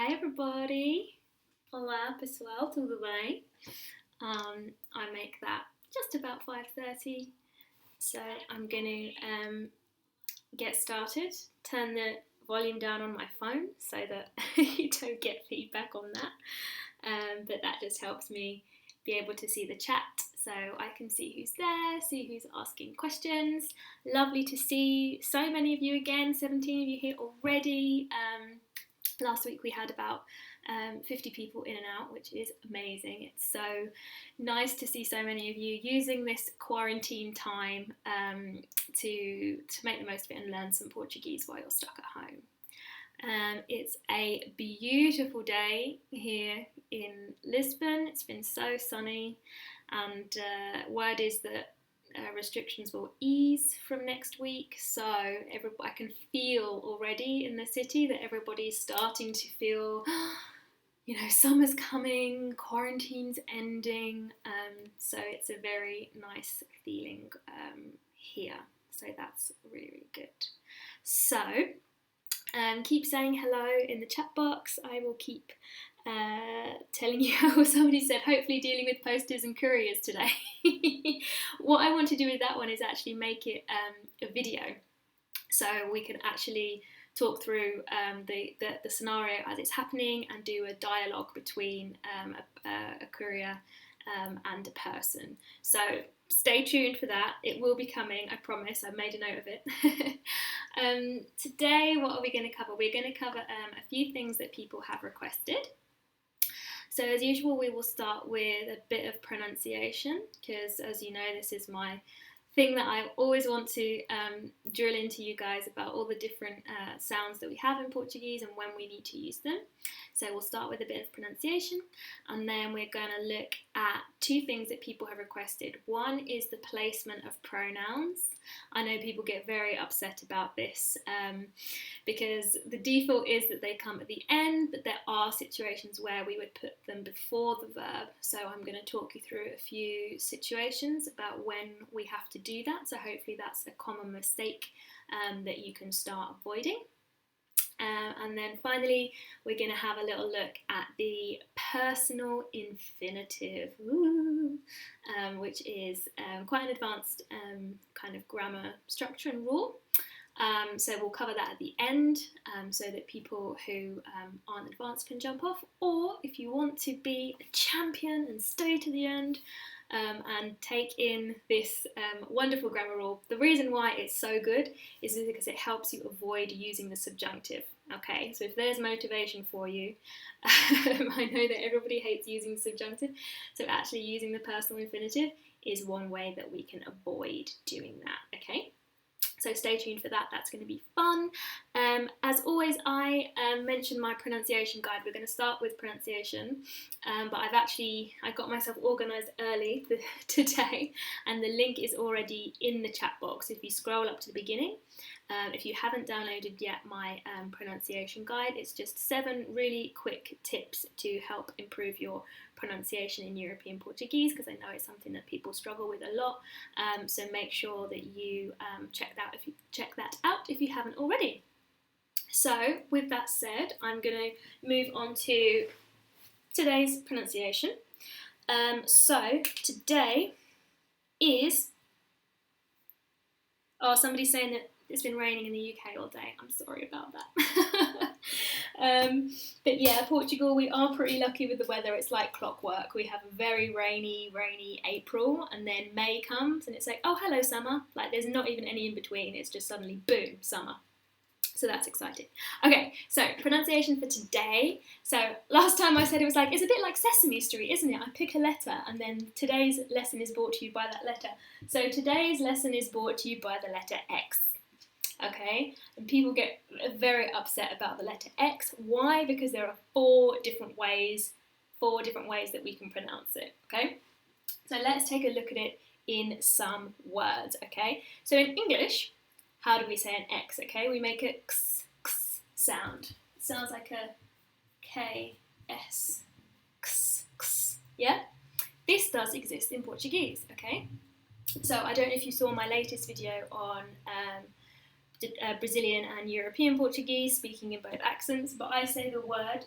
Hi everybody. Olá pessoal, tudo bem? I make that just about 5:30, so I'm going to get started. Turn the volume down on my phone so that you don't get feedback on that, but that just helps me be able to see the chat so I can see who's there, see who's asking questions. Lovely to see so many of you again, 17 of you here already. Last week we had about 50 people in and out, which is amazing. It's so nice to see so many of you using this quarantine time to make the most of it and learn some Portuguese while you're stuck at home. It's a beautiful day here in Lisbon. It's been so sunny, and word is that restrictions will ease from next week, so I can feel already in the city that everybody's starting to feel, summer's coming, quarantine's ending, so it's a very nice feeling here, so that's really, really good. So keep saying hello in the chat box. I will keep telling you how somebody said, hopefully dealing with posters and couriers today. What I want to do with that one is actually make it a video, so we can actually talk through the scenario as it's happening and do a dialogue between a courier and a person. So stay tuned for that. It will be coming, I promise. I've made a note of it. Today, what are we going to cover? We're going to cover a few things that people have requested. So as usual, we will start with a bit of pronunciation, because as you know, this is my thing that I always want to drill into you guys about all the different sounds that we have in Portuguese and when we need to use them. So we'll start with a bit of pronunciation, and then we're going to look at two things that people have requested. One is the placement of pronouns. I know people get very upset about this because the default is that they come at the end, but there are situations where we would put them before the verb. So I'm going to talk you through a few situations about when we have to do that. So hopefully that's a common mistake that you can start avoiding. And then finally, we're going to have a little look at the personal infinitive, which is quite an advanced kind of grammar structure and rule. So we'll cover that at the end so that people who aren't advanced can jump off, or if you want to be a champion and stay to the end and take in this wonderful grammar rule. The reason why it's so good is because it helps you avoid using the subjunctive. Okay, so if there's motivation for you, I know that everybody hates using the subjunctive, so actually using the personal infinitive is one way that we can avoid doing that, okay? So stay tuned for that, that's going to be fun. As always, I mentioned my pronunciation guide. We're going to start with pronunciation, but I got myself organised early today, and the link is already in the chat box. If you scroll up to the beginning, if you haven't downloaded yet my pronunciation guide, it's just 7 really quick tips to help improve your pronunciation in European Portuguese, because I know it's something that people struggle with a lot. So make sure that you check that out if you haven't already. So with that said, I'm going to move on to today's pronunciation. So today is, somebody's saying that it's been raining in the UK all day. I'm sorry about that. But yeah, Portugal, we are pretty lucky with the weather. It's like clockwork. We have a very rainy April, and then May comes and it's like, oh, hello, summer. Like there's not even any in between. It's just suddenly, boom, summer. So that's exciting. Okay, so pronunciation for today. So last time I said it was like, it's a bit like Sesame Street, isn't it? I pick a letter and then today's lesson is brought to you by that letter. So today's lesson is brought to you by the letter X. Okay, and people get very upset about the letter X. Why? Because there are 4 different ways that we can pronounce it. Okay, so let's take a look at it in some words. Okay, so in English, how do we say an X? Okay, we make a x sound. It sounds like a K S x. Yeah, this does exist in Portuguese. Okay, so I don't know if you saw my latest video on Brazilian and European Portuguese, speaking in both accents, but I say the word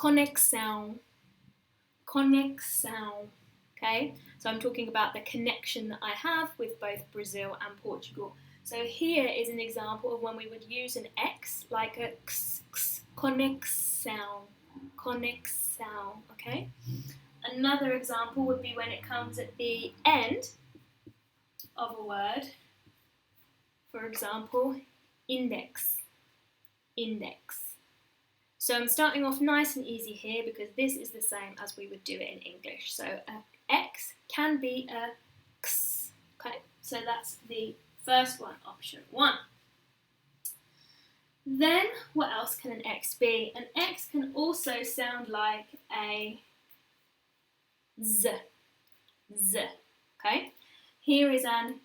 conexão, conexão, okay? So I'm talking about the connection that I have with both Brazil and Portugal. So here is an example of when we would use an X, like a x, conexão, conexão, okay? Another example would be when it comes at the end of a word. For example, index, index. So I'm starting off nice and easy here because this is the same as we would do it in English. So a X can be a X, okay? So that's the first one, option 1. Then what else can an X be? An X can also sound like a Z, Z, okay? Here is an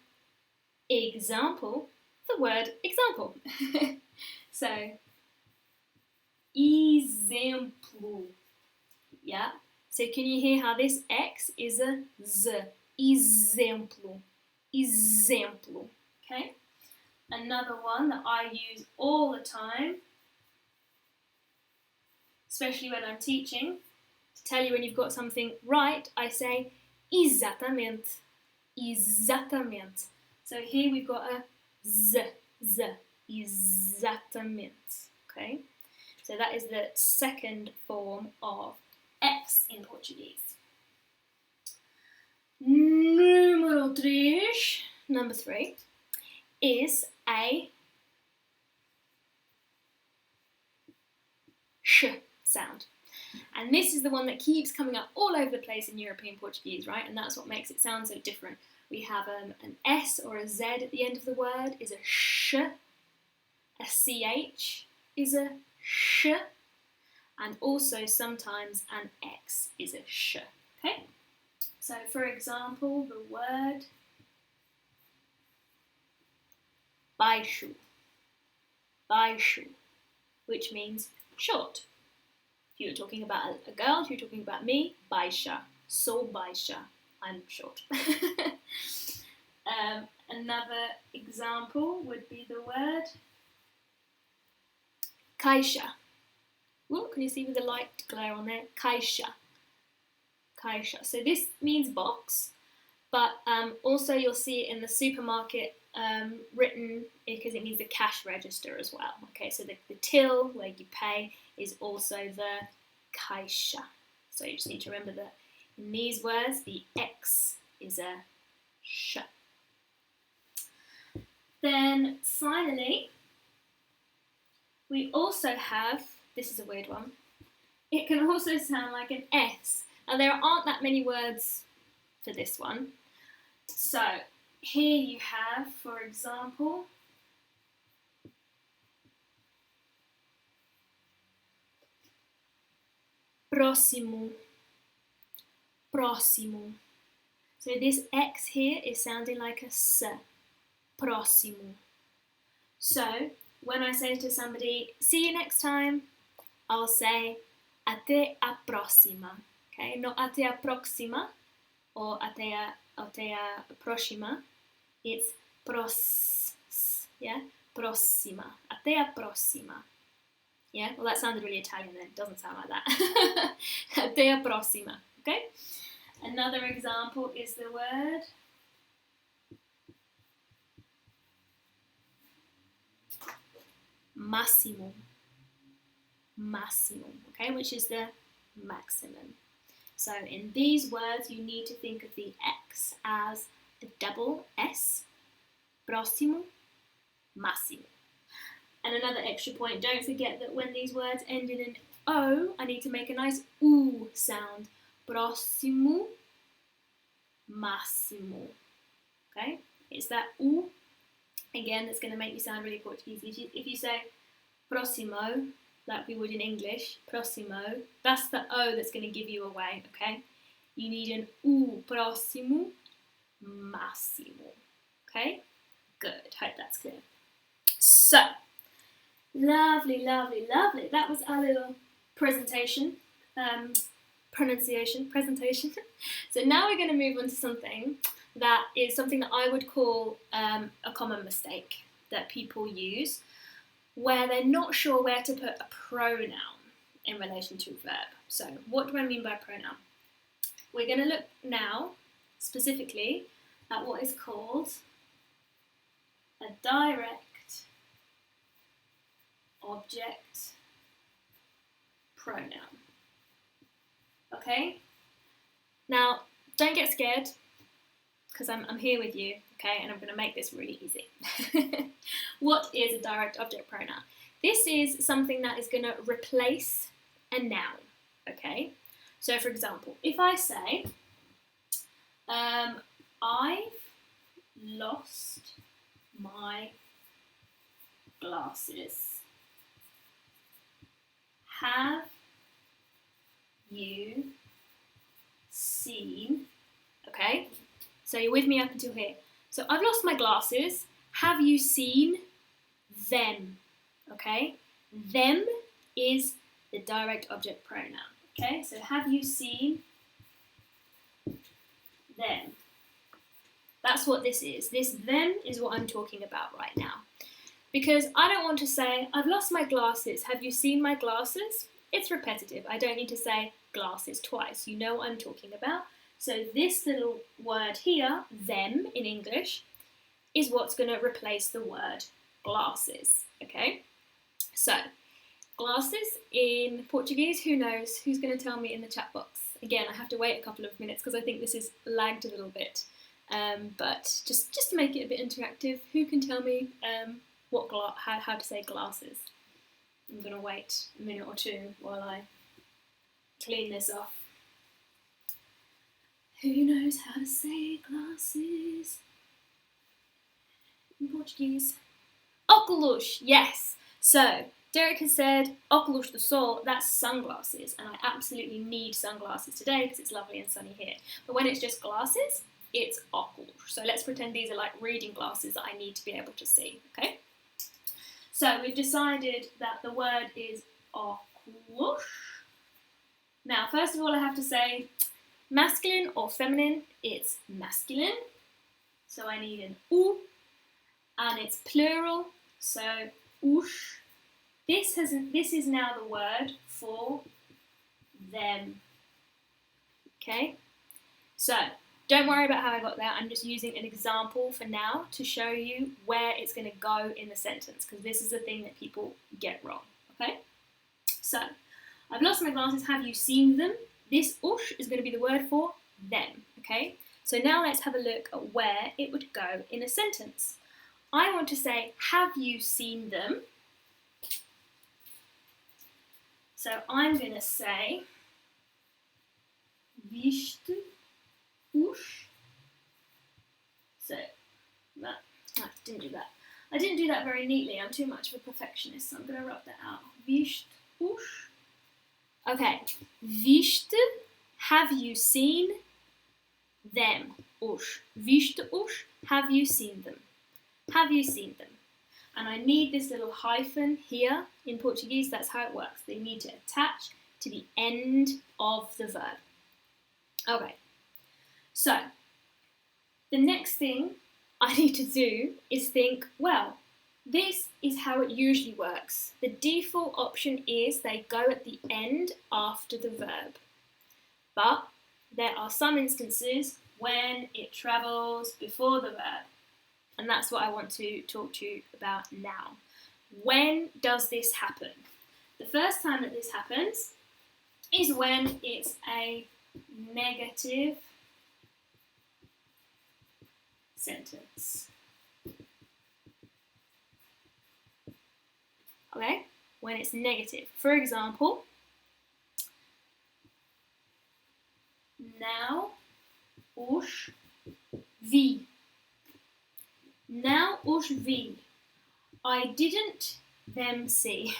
example, the word example. So, exemplo, yeah? So can you hear how this X is a Z, exemplo, exemplo, okay? Another one that I use all the time, especially when I'm teaching, to tell you when you've got something right, I say exatamente, exatamente. So here we've got a Z, Z, exatamente, okay? So that is the second form of X in Portuguese. Number 3, is a sh sound. And this is the one that keeps coming up all over the place in European Portuguese, right? And that's what makes it sound so different. We have an S or a Z at the end of the word is a sh, a CH is a sh, and also sometimes an X is a sh, okay? So for example, the word baixo, baixo, which means short. If you're talking about a girl, if you're talking about me, baixa, sou baixa, I'm short. Another example would be the word caixa. Ooh, can you see with the light glare on there? Caixa, caixa. So this means box, but also you'll see it in the supermarket written because it means the cash register as well. Okay, so the till where you pay is also the caixa. So you just need to remember that in these words the X is a sh. Then finally, we also have, this is a weird one, it can also sound like an S. Now there aren't that many words for this one. So here you have, for example, próximo, próximo. So this X here is sounding like a S, próximo. So when I say to somebody, see you next time, I'll say até a próxima. Okay, not até a próxima or até a próxima. It's yeah, próxima, até a próxima. Yeah, well that sounded really Italian then, it doesn't sound like that. Até a próxima, okay? Another example is the word máximo, máximo, okay, which is the maximum. So in these words you need to think of the X as a double S, próximo, máximo. And another extra point, don't forget that when these words end in an O, I need to make a nice oo sound. Próximo, máximo. Okay? It's that oo, again, that's going to make you sound really Portuguese. If you say próximo, like we would in English, próximo, that's the O that's going to give you away, okay? You need an oo, próximo, máximo. Okay? Good, hope that's clear. So, lovely, lovely, lovely. That was our little presentation, presentation. So now we're going to move on to something that is something that I would call a common mistake that people use, where they're not sure where to put a pronoun. in relation to a verb. So what do I mean by pronoun? We're going to look now specifically at what is called a direct object pronoun. Okay? Now, don't get scared, because I'm here with you, okay, and I'm going to make this really easy. What is a direct object pronoun? This is something that is going to replace a noun, okay? So, for example, if I say, I've lost my glasses. Have you seen? Okay, so you're with me up until here. So I've lost my glasses. Have you seen them? Okay, them is the direct object pronoun. Okay, so have you seen them? That's what this is. This them is what I'm talking about right now. Because I don't want to say, I've lost my glasses. Have you seen my glasses? It's repetitive. I don't need to say glasses twice. You know what I'm talking about. So this little word here, them in English, is what's going to replace the word glasses. Okay? So, glasses in Portuguese, who knows? Who's going to tell me in the chat box? Again, I have to wait a couple of minutes because I think this is lagged a little bit. But just to make it a bit interactive, who can tell me how to say glasses? I'm going to wait a minute or two while I clean this off. Who knows how to say glasses in Portuguese? Óculos, yes. So, Derek has said óculos de sol, that's sunglasses, and I absolutely need sunglasses today because it's lovely and sunny here. But when it's just glasses, it's óculos. So let's pretend these are like reading glasses that I need to be able to see, okay? So we've decided that the word is óculos. Now, first of all, I have to say masculine or feminine, it's masculine. So I need an u, and it's plural, so os. This is now the word for them. Okay? So, don't worry about how I got there. I'm just using an example for now to show you where it's going to go in the sentence, because this is the thing that people get wrong. Okay? So, I've lost my glasses. Have you seen them? This os is going to be the word for them. Okay? So now let's have a look at where it would go in a sentence. I want to say, have you seen them? So I'm going to say, viste os? So, I didn't do that. I didn't do that very neatly. I'm too much of a perfectionist, so I'm going to rub that out. Viste os? Okay. Viste, have you seen them? Os. Viste os? Have you seen them? Have you seen them? And I need this little hyphen here in Portuguese. That's how it works. They need to attach to the end of the verb. Okay. So, the next thing I need to do is think, well, this is how it usually works. The default option is they go at the end after the verb. But there are some instances when it travels before the verb. And that's what I want to talk to you about now. When does this happen? The first time that this happens is when it's a negative sentence. Okay? When it's negative. For example, now os vi. Now os vi. I didn't them see.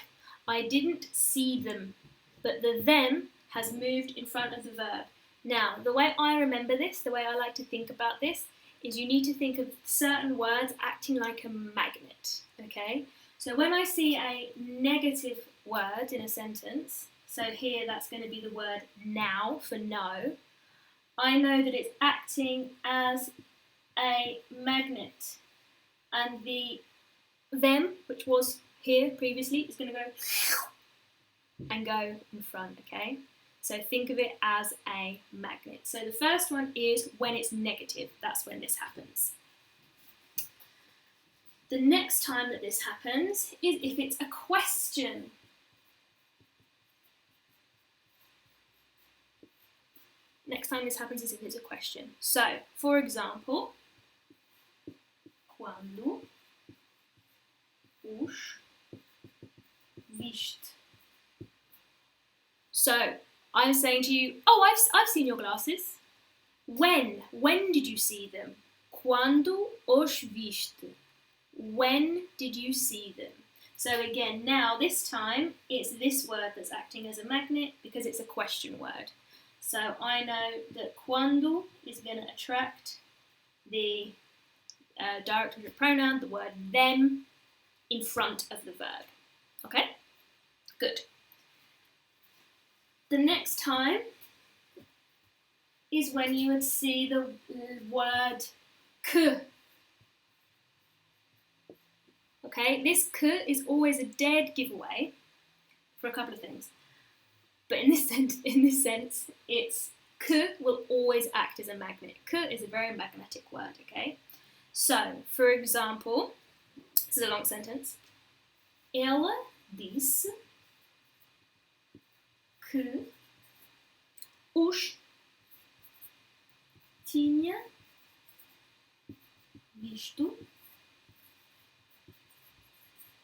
I didn't see them. But the them has moved in front of the verb. Now, the way I remember this, the way I like to think about this, is you need to think of certain words acting like a magnet. Okay? So when I see a negative word in a sentence, so here that's going to be the word now for no, I know that it's acting as a magnet. And the them, which was here previously, is going to go and go in front, okay? So think of it as a magnet. So the first one is when it's negative. That's when this happens. The next time that this happens is if it's a question. Next time this happens is if it's a question. So, for example, quando os viste. So, I'm saying to you, oh, I've seen your glasses. When? When did you see them? Quando os viste. When did you see them? So again, now this time, it's this word that's acting as a magnet because it's a question word. So I know that quando is going to attract the directive pronoun, the word them, in front of the verb. Okay? Good. The next time is when you would see the word que. Okay, this que is always a dead giveaway for a couple of things. But in this sense, it's que will always act as a magnet. Que is a very magnetic word, okay? So, for example, this is a long sentence. Ela disse que os tinha visto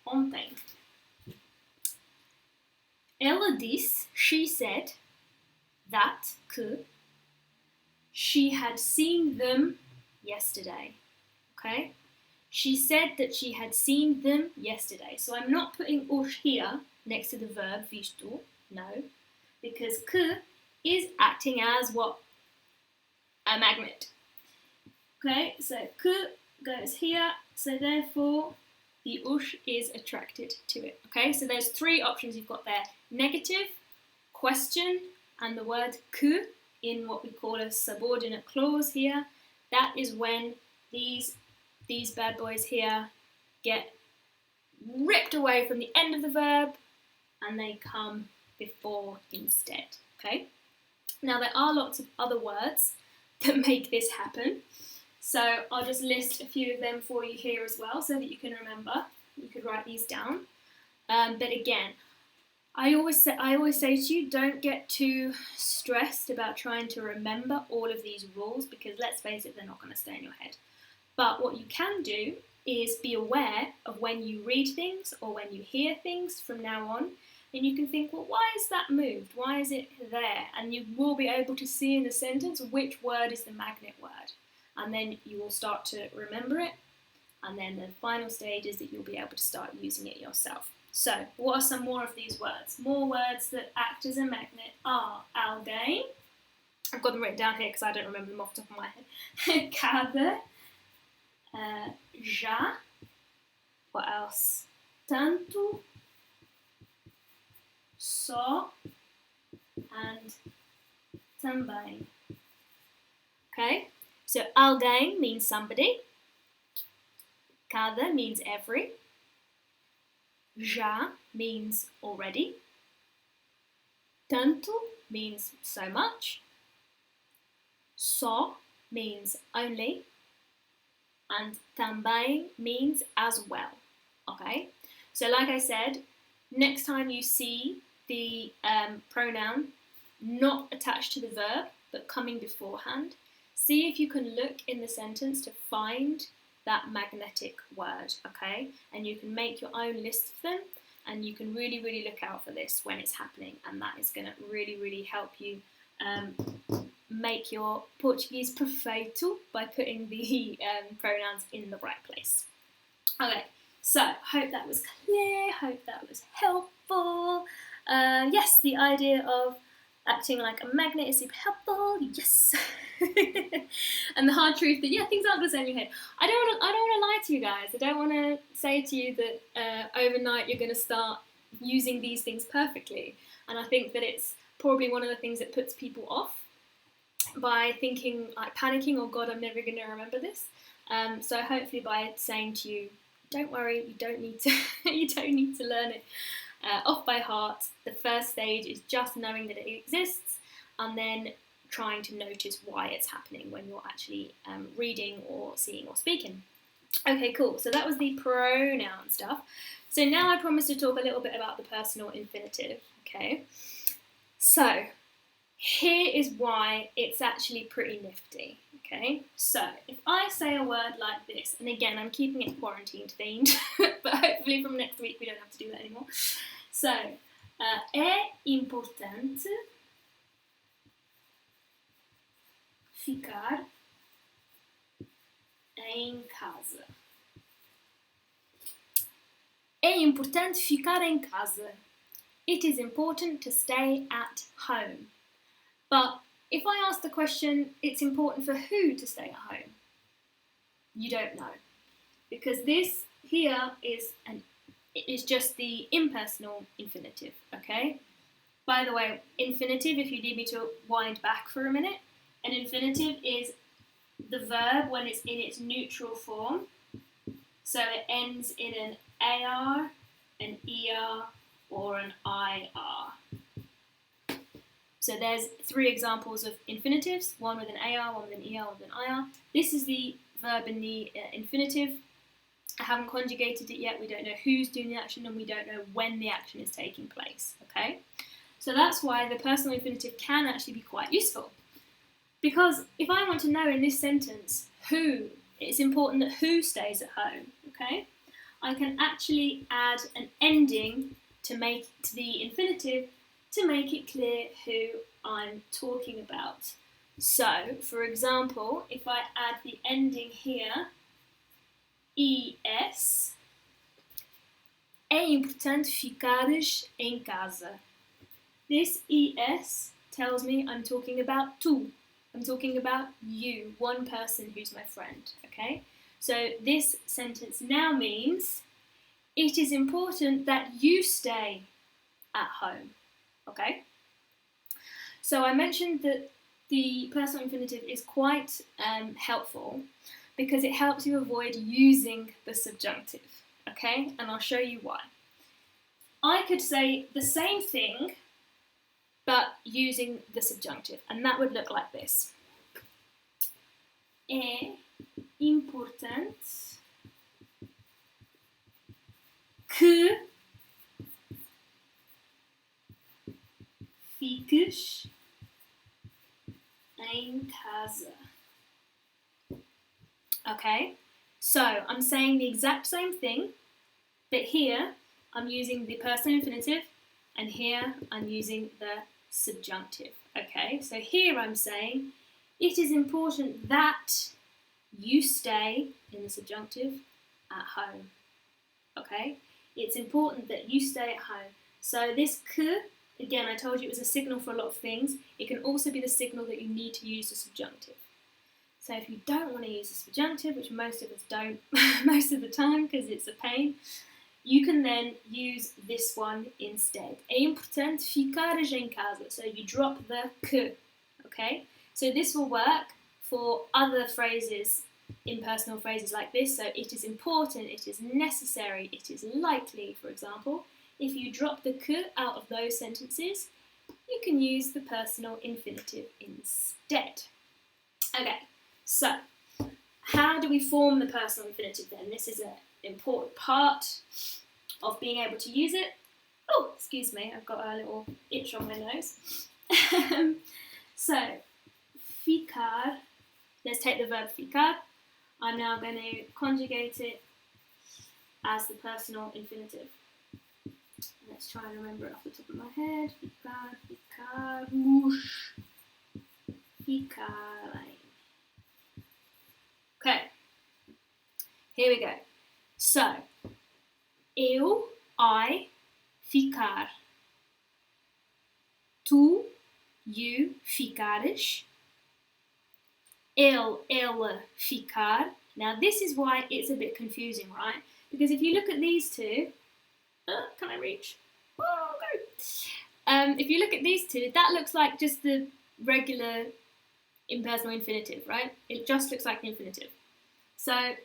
ontem. Ela disse, she said, that que she had seen them yesterday. Okay? She said that she had seen them yesterday. So I'm not putting os here next to the verb visto, no, because que is acting as what? A magnet. Okay, so que goes here, so therefore the ush is attracted to it. Okay, so there's three options you've got there. Negative, question, and the word que in what we call a subordinate clause here. That is when these bad boys here get ripped away from the end of the verb and they come before instead. Okay, now there are lots of other words that make this happen. So I'll just list a few of them for you here as well so that you can remember. You could write these down. But again, I always say to you, don't get too stressed about trying to remember all of these rules because let's face it, they're not going to stay in your head. But what you can do is be aware of when you read things or when you hear things from now on. And you can think, well, why is that moved? Why is it there? And you will be able to see in the sentence which word is the magnet word. And then you will start to remember it. And then the final stage is that you'll be able to start using it yourself. So, what are some more of these words? More words that act as a magnet are alguém. I've got them written down here because I don't remember them off the top of my head. Cada. Já. What else? Tanto. Só. And também. Okay? So alguém means somebody, cada means every, já means already, tanto means so much, só means only, and também means as well. Okay? So like I said, next time you see the pronoun not attached to the verb but coming beforehand, see if you can look in the sentence to find that magnetic word, okay? And you can make your own list of them and you can really, really look out for this when it's happening and that is going to really, really help you make your Portuguese perfeito by putting the pronouns in the right place. Okay, so hope that was clear, hope that was helpful. Yes, the idea of acting like a magnet is super helpful, yes. And the hard truth that, yeah, things aren't the same in your head. I don't want to lie to you guys. I don't want to say to you that overnight you're going to start using these things perfectly. And I think that it's probably one of the things that puts people off by thinking, like panicking, oh God, I'm never going to remember this. So hopefully by saying to you, don't worry, you don't need to, you don't need to learn it off by heart. The first stage is just knowing that it exists and then trying to notice why it's happening when you're actually reading or seeing or speaking. Okay, cool. So that was the pronoun stuff. So now I promise to talk a little bit about the personal infinitive, okay? So here is why it's actually pretty nifty, okay? So if I say a word like this, and again, I'm keeping it quarantine themed, but hopefully from next week we don't have to do that anymore. So, é importante ficar em casa. É importante ficar em casa. It is important to stay at home. But if I ask the question, it's important for who to stay at home? You don't know. Because this here is just the impersonal infinitive, okay? By the way, infinitive, if you need me to wind back for a minute, an infinitive is the verb when it's in its neutral form. So it ends in an AR, an ER, or an IR. So there's 3 examples of infinitives, one with an AR, one with an ER, one with an IR. This is the verb in the infinitive. I haven't conjugated it yet, we don't know who's doing the action and we don't know when the action is taking place, okay? So that's why the personal infinitive can actually be quite useful. Because if I want to know in this sentence who, it's important that who stays at home, okay? I can actually add an ending to the infinitive to make it clear who I'm talking about. So, for example, if I add the ending here, ES, é importante ficares em casa. This ES tells me I'm talking about tu. I'm talking about you, one person who's my friend, okay? So this sentence now means it is important that you stay at home, okay? So I mentioned that the personal infinitive is quite helpful because it helps you avoid using the subjunctive, okay? And I'll show you why. I could say the same thing but using the subjunctive, and that would look like this. É importante que fiques em casa. Okay, so I'm saying the exact same thing, but here I'm using the personal infinitive and here I'm using the subjunctive. Okay, so here I'm saying it is important that you stay, in the subjunctive, at home. Okay, it's important that you stay at home. So this que, again, I told you it was a signal for a lot of things. It can also be the signal that you need to use the subjunctive. So if you don't want to use the subjunctive, which most of us don't most of the time because it's a pain, you can then use this one instead. É importante ficares em casa. So you drop the que, okay? So this will work for other phrases, impersonal phrases like this. So it is important, it is necessary, it is likely, for example. If you drop the que out of those sentences, you can use the personal infinitive instead. Okay, so how do we form the personal infinitive then? This is an important part of being able to use it. Oh, excuse me, I've got a little itch on my nose. So, ficar, let's take the verb ficar. I'm now going to conjugate it as the personal infinitive. Let's try and remember it off the top of my head. Ficar, ficarmos, ficarem. Okay, here we go. So, eu, I, ficar. Tu, you, ficares. Ele, ela, ficar. Now this is why it's a bit confusing, right? Because if you look at these two, can I reach? Oh, go. If you look at these two, that looks like just the regular impersonal infinitive, right? It just looks like the infinitive. So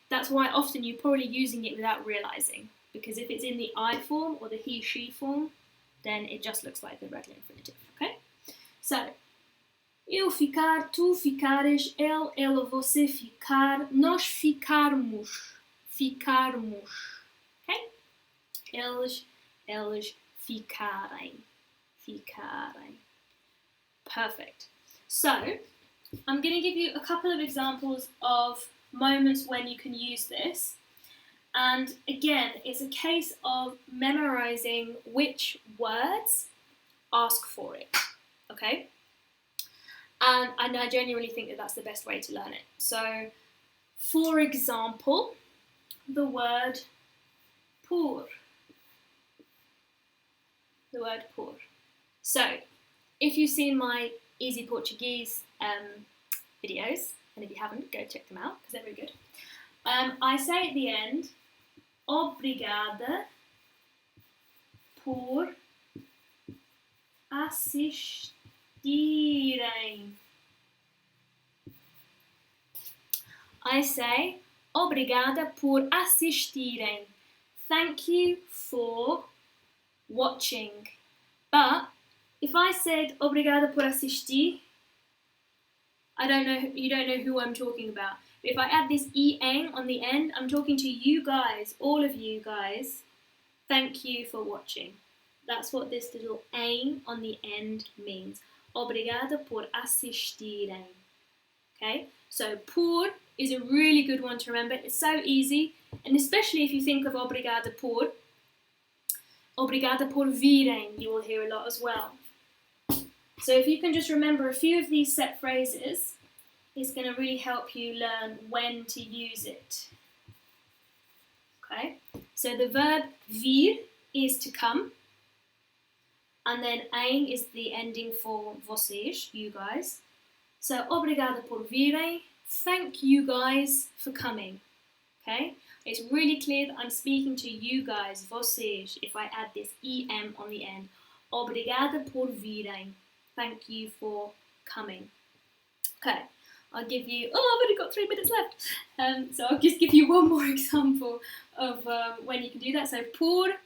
that's why often you're probably using it without realising. because if it's in the I form or the he, she form, then it just looks like the regular infinitive, okay? So, eu ficar, tu ficares, ele, ela, você ficar, nós ficarmos, ficarmos, okay? Eles, elas ficarem, ficarem. Perfect. So, I'm going to give you a couple of examples of moments when you can use this. And again, it's a case of memorizing which words ask for it, okay? And I genuinely think that that's the best way to learn it. So, for example, the word por. The word por. So, if you've seen my Easy Portuguese videos, and if you haven't, go check them out because they're really good. I say at the end, obrigada por assistirem. I say, obrigada por assistirem. Thank you for watching. But if I said obrigada por assistir, you don't know who I'm talking about. But if I add this eng on the end, I'm talking to you guys, all of you guys. Thank you for watching. That's what this little eng on the end means. Obrigada por assistirem. Okay, so por is a really good one to remember. It's so easy, and especially if you think of obrigada por virem, you will hear a lot as well. So if you can just remember a few of these set phrases, it's going to really help you learn when to use it. Okay, so the verb vir is to come, and then em is the ending for vocês, you guys. So obrigada por virem, thank you guys for coming. Okay, it's really clear that I'm speaking to you guys, vocês, if I add this em on the end. Obrigada por virem. Thank you for coming. Okay, I'll give you, I've only got 3 minutes left. So I'll just give you one more example of when you can do that. So por,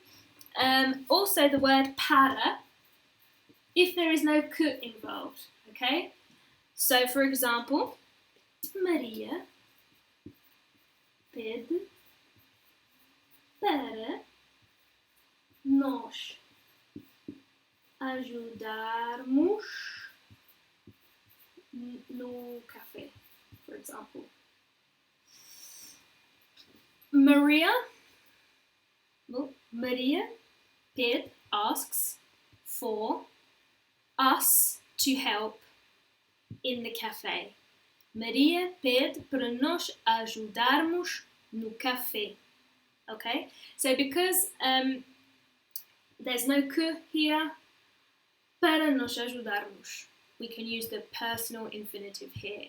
also the word para, if there is no que involved, okay? So for example, Maria pede para nós ajudarmos no café, for example. Maria pede, asks for us to help in the cafe. Maria pede para nós ajudarmos no café. Okay, so because there's no que here, para nós ajudarmos, we can use the personal infinitive here.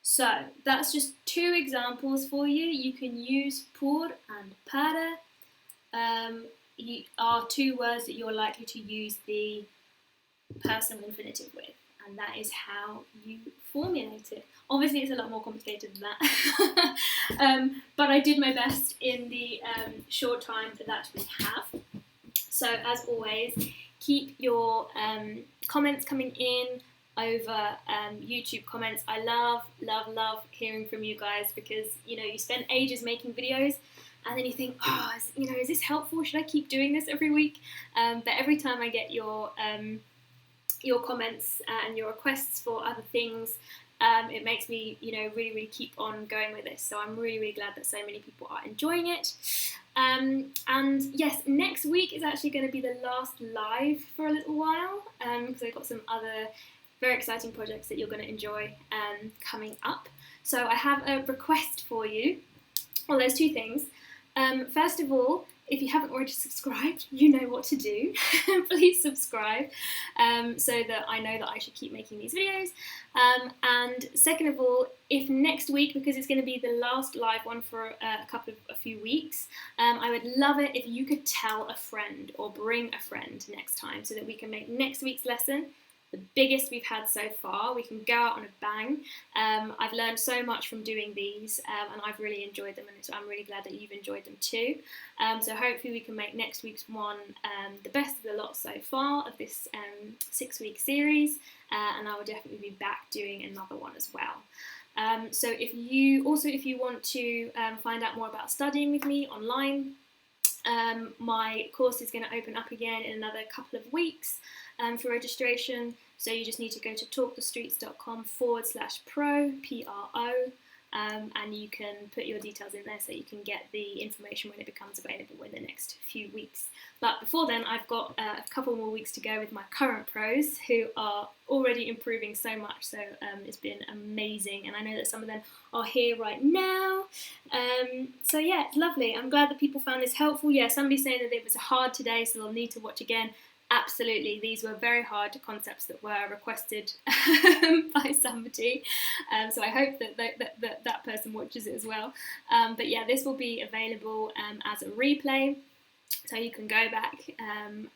So that's just 2 examples for you. You can use por and para. Are 2 words that you're likely to use the personal infinitive with, and that is how you formulate it. Obviously it's a lot more complicated than that, but I did my best in the short time that we have. So as always, keep your comments coming in over YouTube comments. I love hearing from you guys, because you spend ages making videos and then you think, is this helpful? Should I keep doing this every week? But every time I get your comments and your requests for other things, it makes me really keep on going with this. So I'm really glad that so many people are enjoying it. And yes, next week is actually going to be the last live for a little while, because I've got some other very exciting projects that you're going to enjoy coming up. So I have a request for you. Well, there's 2 things. First of all, if you haven't already subscribed, you know what to do. Please subscribe, so that I know that I should keep making these videos. And second of all, if next week, because it's going to be the last live one for a few weeks, I would love it if you could tell a friend or bring a friend next time, so that we can make next week's lesson the biggest we've had so far. We can go out on a bang. I've learned so much from doing these, and I've really enjoyed them, and so I'm really glad that you've enjoyed them too. So hopefully we can make next week's one the best of the lot so far of this 6-week series, and I will definitely be back doing another one as well. So if you want to find out more about studying with me online, my course is going to open up again in another couple of weeks for registration. So you just need to go to talkthestreets.com/pro, PRO, and you can put your details in there so you can get the information when it becomes available in the next few weeks. But before then, I've got a couple more weeks to go with my current pros, who are already improving so much. So it's been amazing, and I know that some of them are here right now. So yeah, it's lovely. I'm glad that people found this helpful. Yeah, somebody's saying that it was hard today, so they'll need to watch again. Absolutely, these were very hard concepts that were requested by somebody, so I hope that person watches it as well. But yeah, this will be available as a replay, so you can go back and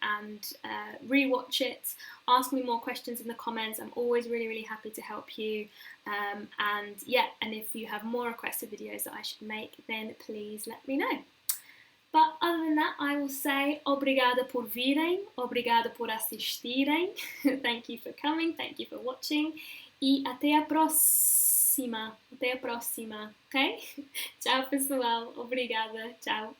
re-watch it. Ask me more questions in the comments. I'm always really happy to help you. And yeah, and if you have more requested videos that I should make, then please let me know. But other than that, I will say obrigada por virem, obrigada por assistirem. Thank you for coming, thank you for watching, e até a próxima. Até a próxima, ok? Tchau, pessoal. Obrigada. Tchau.